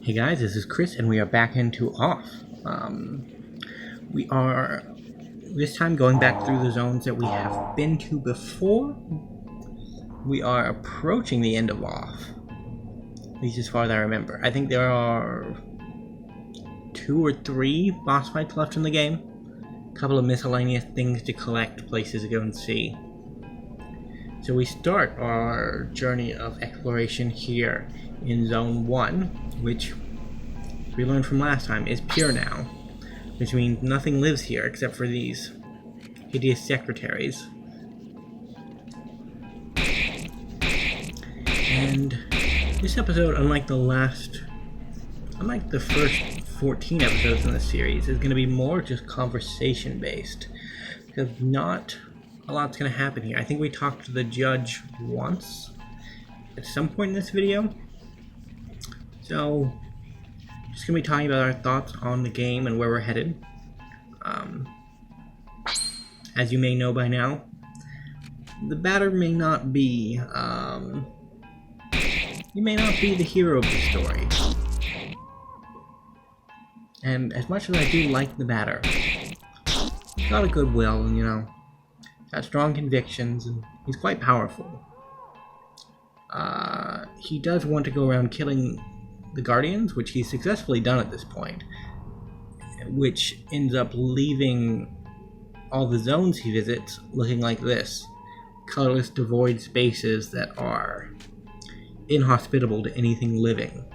Hey guys, this is Chris, and we are back into Off. We are this time going back through the zones that we have been to before. We are approaching the end of Off, at least as far as I remember. I think there are 2 or 3 boss fights left in the game. A couple of miscellaneous things to collect, places to go and see. So we start our journey of exploration here in Zone 1, which we learned from last time is pure now, which means nothing lives here except for these hideous secretaries. And this episode, unlike the first 14 episodes in the series, is going to be more just conversation based, because not a lot's going to happen here. I think we talked to the judge once at some point in this video, so just going to be talking about our thoughts on the game and where we're headed. As you may know by now, the batter may not be, he may not be the hero of the story. And as much as I do like the batter, he's got a good will and, got strong convictions, and he's quite powerful. He does want to go around killing the Guardians, which he's successfully done at this point, which ends up leaving all the zones he visits looking like this: colorless, devoid spaces that are inhospitable to anything living,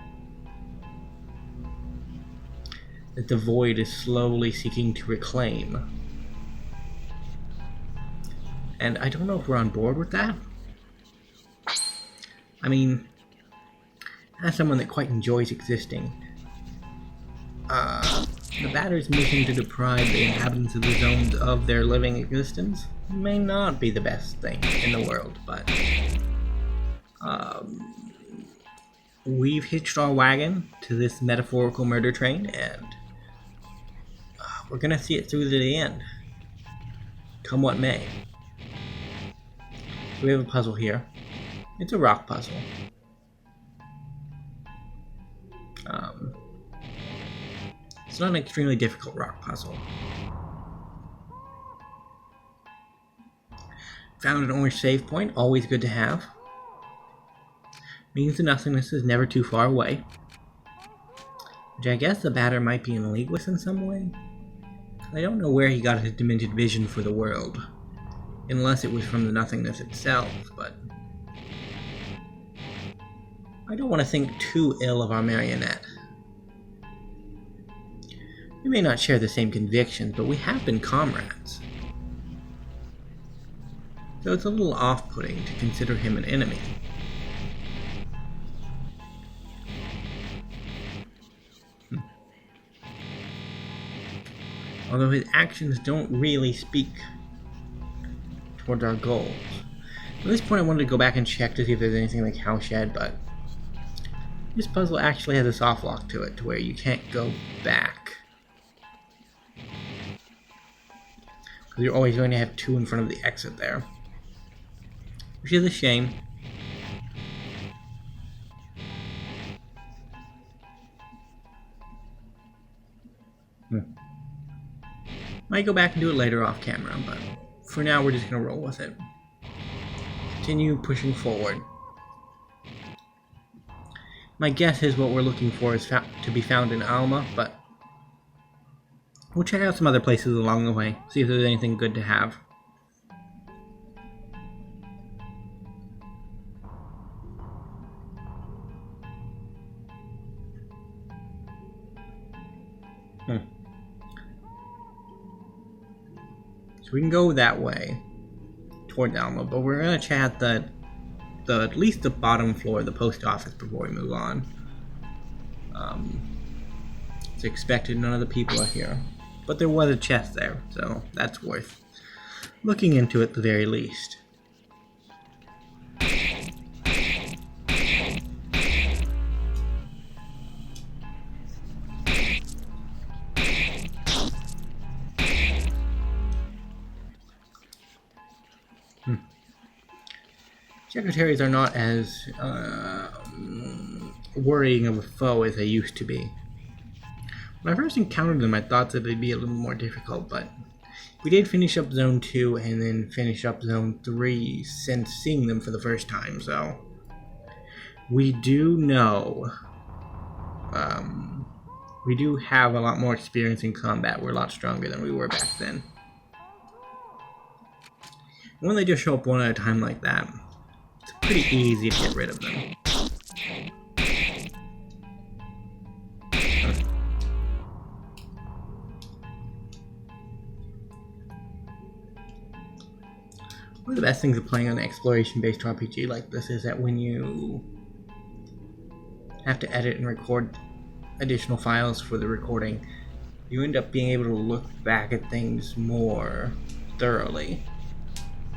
that the void is slowly seeking to reclaim. And I don't know if we're on board with that. I mean, as someone that quite enjoys existing, the batter's mission to deprive the inhabitants of the zones of their living existence may not be the best thing in the world, but we've hitched our wagon to this metaphorical murder train, and we're gonna see it through to the end, come what may. So we have a puzzle here. It's a rock puzzle. It's not an extremely difficult rock puzzle. Found an orange save point, always good to have. Means the nothingness is never too far away. Which I guess the batter might be in league with in some way. I don't know where he got his demented vision for the world, unless it was from the nothingness itself, but I don't want to think too ill of our marionette. We may not share the same convictions, but we have been comrades. So it's a little off-putting to consider him an enemy. Although his actions don't really speak towards our goals. At this point I wanted to go back and check to see if there's anything like Cowshed, but this puzzle actually has a soft lock to it, to where you can't go back. Because you're always going to have 2 in front of the exit there. Which is a shame. Might go back and do it later off camera, but for now we're just going to roll with it. Continue pushing forward. My guess is what we're looking for is to be found in Alma, but we'll check out some other places along the way, see if there's anything good to have. So we can go that way toward Alma, but we're gonna chat at least the bottom floor of the post office before we move on. It's expected none of the people are here, but there was a chest there, so that's worth looking into at the very least. Secretaries are not as worrying of a foe as they used to be. When I first encountered them, I thought that they'd be a little more difficult, but we did finish up Zone 2 and then finish up Zone 3 since seeing them for the first time, so we do know, we do have a lot more experience in combat. We're a lot stronger than we were back then. When they just show up one at a time like that, it's pretty easy to get rid of them. One of the best things of playing on an exploration-based RPG like this is that when you have to edit and record additional files for the recording, you end up being able to look back at things more thoroughly,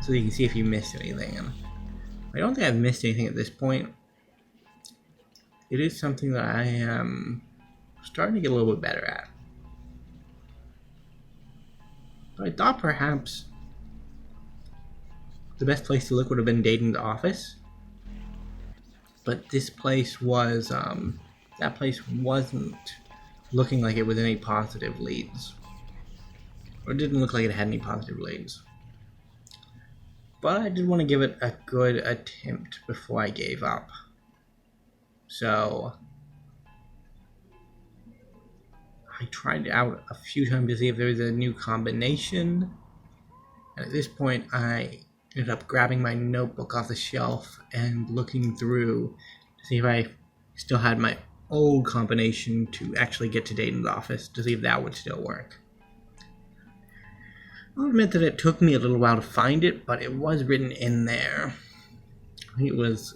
so you can see if you missed anything. And I don't think I've missed anything at this point. It is something that I am starting to get a little bit better at. But I thought perhaps the best place to look would have been Dayton's office. But this place was, that place wasn't looking like it was any positive leads. Or it didn't look like it had any positive leads. But I did want to give it a good attempt before I gave up. So I tried it out a few times to see if there was a new combination. And at this point, I ended up grabbing my notebook off the shelf and looking through to see if I still had my old combination to actually get to Dayton's office, to see if that would still work. I'll admit that it took me a little while to find it, but it was written in there. I think it was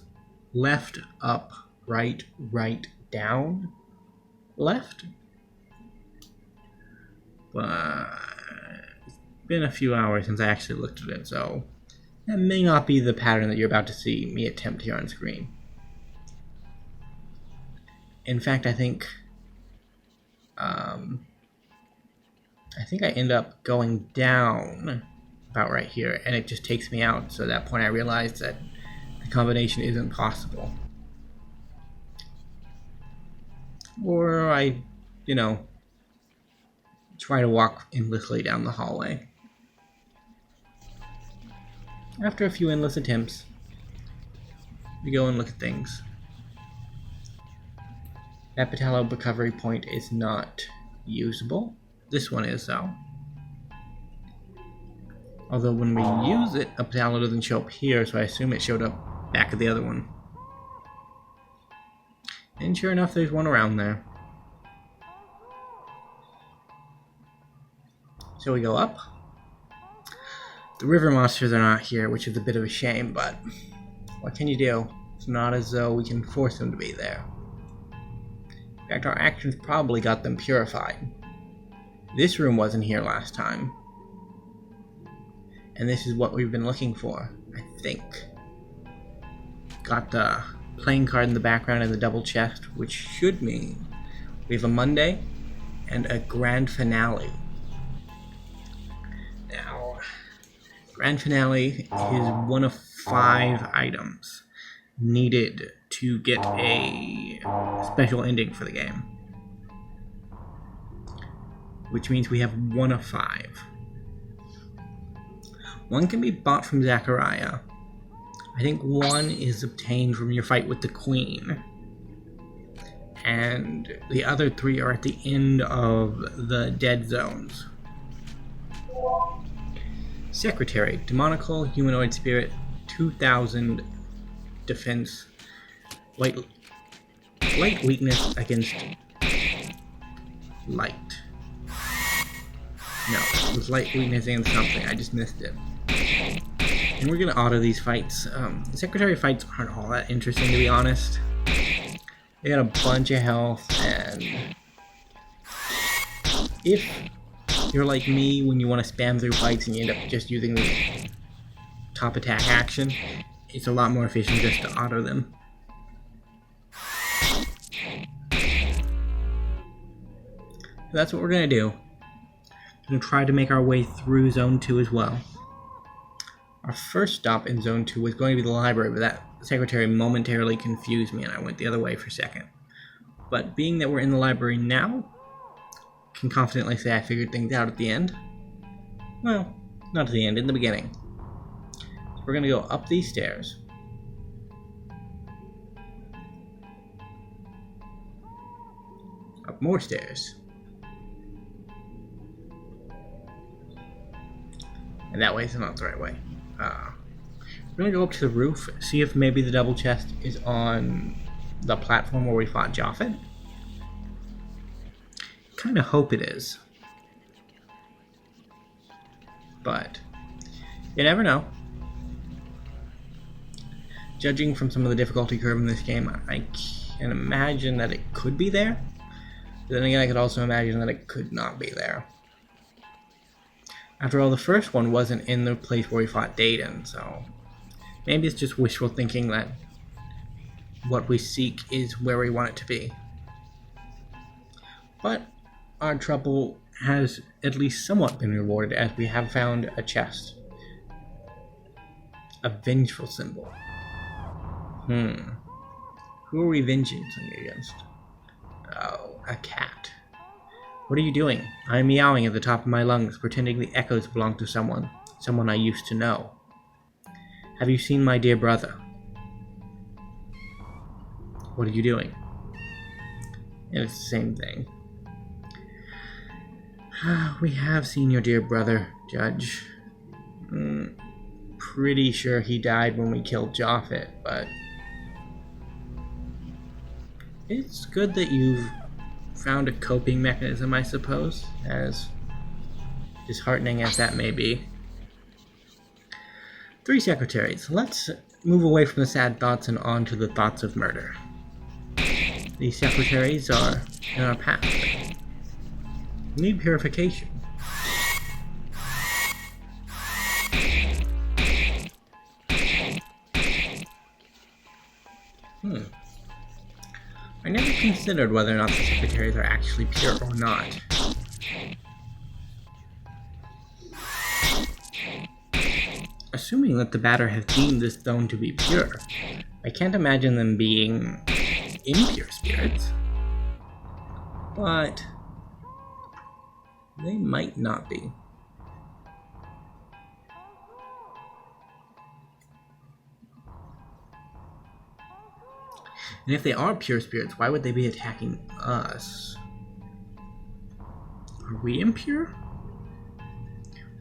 left, up, right, right, down, left. But it's been a few hours since I actually looked at it, so that may not be the pattern that you're about to see me attempt here on screen. In fact, I think I end up going down about right here, and it just takes me out. So at that point I realized that the combination isn't possible. Or I, try to walk endlessly down the hallway. After a few endless attempts, we go and look at things. That Patalo recovery point is not usable. This one is, though. Although when we use it, a Patalo doesn't show up here, so I assume it showed up back at the other one. And sure enough, there's one around there. So we go up. The river monsters are not here, which is a bit of a shame, but what can you do? It's not as though we can force them to be there. In fact, our actions probably got them purified. This room wasn't here last time. And this is what we've been looking for, I think. Got the playing card in the background and the double chest, which should mean we have a Monday and a grand finale. Now, grand finale is one of 5 items needed to get a special ending for the game, which means we have 1 of 5. One can be bought from Zachariah. I think 1 is obtained from your fight with the Queen, and the other 3 are at the end of the dead zones. Secretary, demonical humanoid spirit, 2000 defense, light weakness against light. No, it was light weakness against something, I just missed it. And we're gonna auto these fights. The Secretary fights aren't all that interesting, to be honest. They got a bunch of health, and if you're like me when you want to spam through fights and you end up just using the top attack action, it's a lot more efficient just to auto them. So that's what we're gonna do. We're gonna try to make our way through Zone 2 as well. Our first stop in Zone 2 was going to be the library, but that secretary momentarily confused me and I went the other way for a second. But being that we're in the library now, I can confidently say I figured things out at the end. Well, not at the end, in the beginning. So we're going to go up these stairs. Up more stairs. And that way is not the right way. We're going to go up to the roof, see if maybe the double chest is on the platform where we fought Japhet. Kind of hope it is. But you never know. Judging from some of the difficulty curve in this game, I can imagine that it could be there. But then again, I could also imagine that it could not be there. After all, the first one wasn't in the place where we fought Deidon, so maybe it's just wishful thinking that what we seek is where we want it to be. But our trouble has at least somewhat been rewarded, as we have found a chest. A vengeful symbol. Who are we venging against? Oh, a cat. What are you doing? I'm meowing at the top of my lungs, pretending the echoes belong to someone I used to know. Have you seen my dear brother? What are you doing? And it's the same thing. We have seen your dear brother, Judge. Pretty sure he died when we killed Japhet, but it's good that you've found a coping mechanism, I suppose, as disheartening as that may be. 3 secretaries. Let's move away from the sad thoughts and on to the thoughts of murder. These secretaries are in our path. Need purification. I never considered whether or not the secretaries are actually pure or not. Assuming that the batter has deemed this stone to be pure, I can't imagine them being impure spirits. But they might not be. And if they are pure spirits, why would they be attacking us? Are we impure?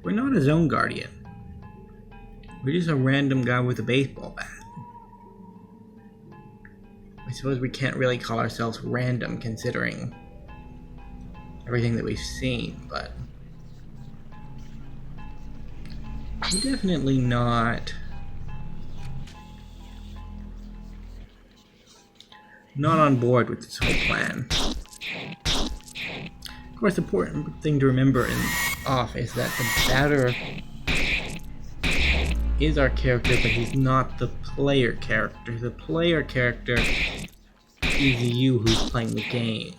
We're not a zone guardian. We're just a random guy with a baseball bat. I suppose we can't really call ourselves random considering everything that we've seen, but we're definitely not on board with this whole plan. Of course, the important thing to remember off is that the batter is our character, but he's not the player character. The player character is you who's playing the game.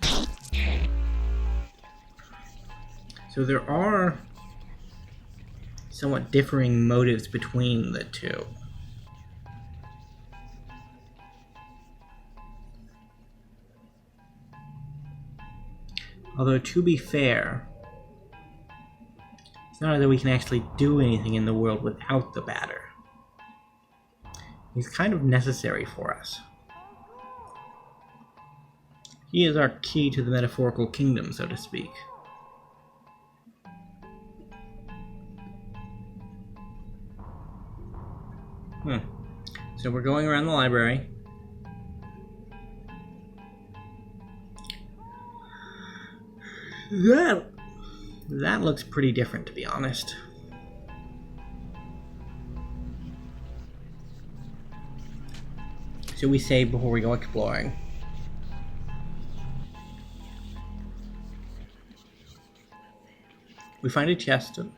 So there are somewhat differing motives between the two. Although, to be fair, it's not that we can actually do anything in the world without the batter. He's kind of necessary for us. He is our key to the metaphorical kingdom, so to speak. So we're going around the library. That looks pretty different, to be honest. Should we save before we go exploring? We find a chest. The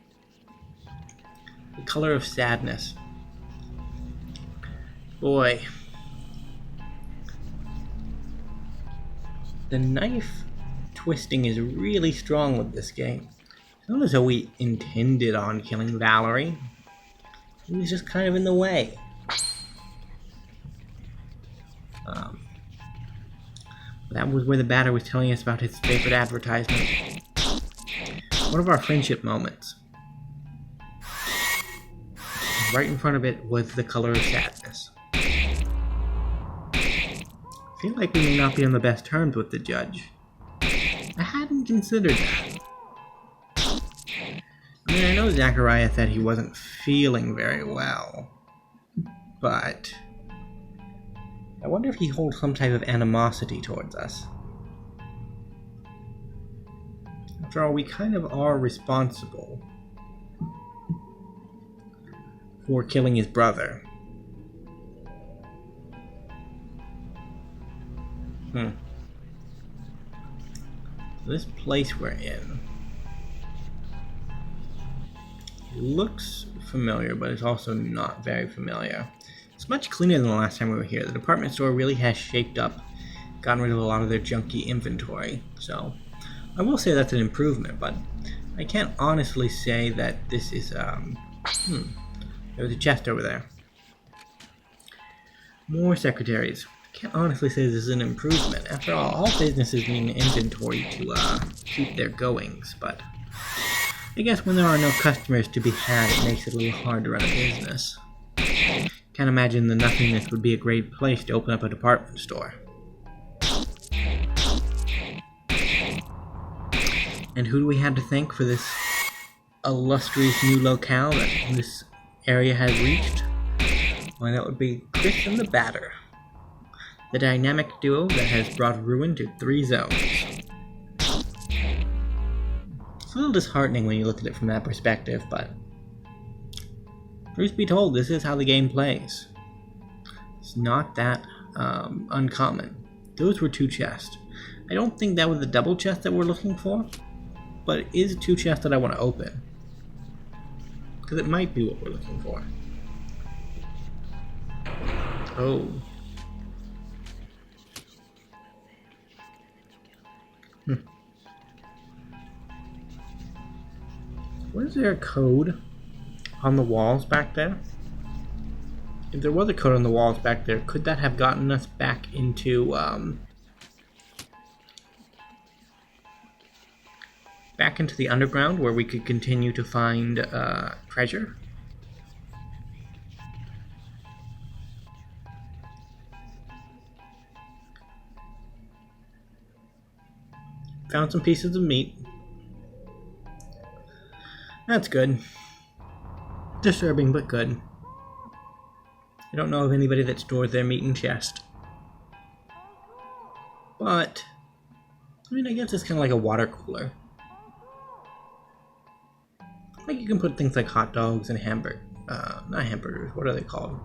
color of sadness. Boy. The knife twisting is really strong with this game. It's not as though we intended on killing Valerie. He was just kind of in the way. That was where the batter was telling us about his favorite advertisement. One of our friendship moments. Right in front of it was the color of sadness. I feel like we may not be on the best terms with the judge. I hadn't considered that. I mean, I know Zachariah said he wasn't feeling very well, but I wonder if he holds some type of animosity towards us. After all, we kind of are responsible for killing his brother. This place we're in looks familiar, but it's also not very familiar. It's much cleaner than the last time we were here. The department store really has shaped up, gotten rid of a lot of their junky inventory, so I will say that's an improvement, but I can't honestly say that this is, there's a chest over there. More secretaries. I can't honestly say this is an improvement. After all businesses need an inventory to keep their goings, but I guess when there are no customers to be had, it makes it a little hard to run a business. Can't imagine the nothingness would be a great place to open up a department store. And who do we have to thank for this illustrious new locale that this area has reached? Why, that would be Chris and the Batter, the dynamic duo that has brought ruin to 3 zones. It's a little disheartening when you look at it from that perspective, but truth be told, this is how the game plays. It's not that uncommon. Those were 2 chests. I don't think that was the double chest that we're looking for, but it is 2 chests that I want to open, because it might be what we're looking for. Oh. Was there a code on the walls back there? If there was a code on the walls back there, could that have gotten us back into, back into the underground where we could continue to find, treasure? Found some pieces of meat. That's good. Disturbing, but good. I don't know of anybody that stores their meat in chest. But, I mean, I guess it's kind of like a water cooler. Like, you can put things like hot dogs and not hamburgers, what are they called?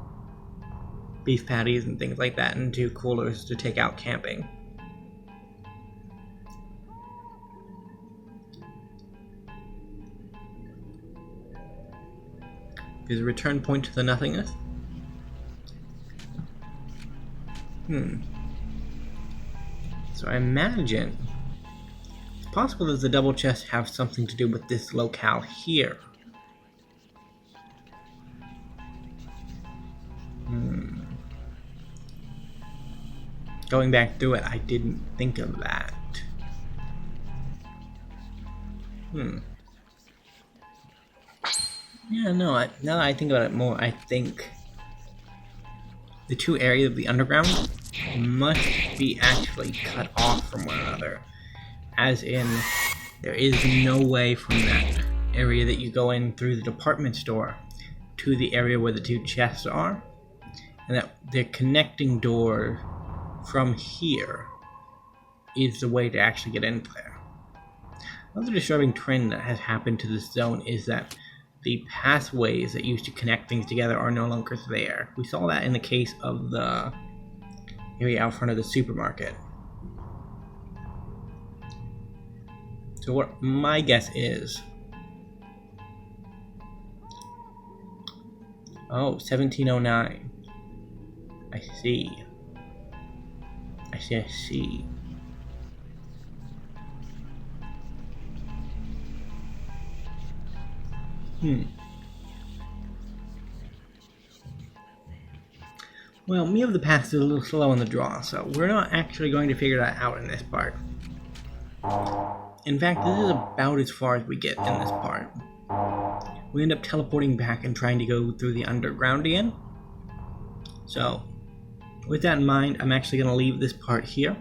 Beef patties and things like that into coolers to take out camping. Is a return point to the nothingness? So I imagine it's possible that the double chests have something to do with this locale here. Going back through it, I didn't think of that. Yeah, no, now that I think about it more, I think the 2 areas of the underground must be actually cut off from one another. As in, there is no way from that area that you go in through the department store to the area where the 2 chests are. And that the connecting door from here is the way to actually get in there. Another disturbing trend that has happened to this zone is that the pathways that used to connect things together are no longer there. We saw that in the case of the area out front of the supermarket. So what my guess is... Oh, 1709. I see. I see. Well, Me of the Past is a little slow in the draw, so we're not actually going to figure that out in this part. In fact, this is about as far as we get in this part. We end up teleporting back and trying to go through the underground again. So, with that in mind, I'm actually going to leave this part here.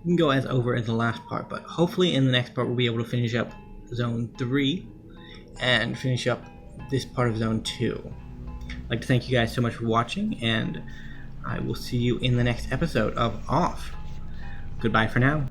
We can go as over as the last part, but hopefully in the next part we'll be able to finish up Zone 3 and finish up this part of Zone 2. I'd like to thank you guys so much for watching, and I will see you in the next episode of Off. Goodbye for now.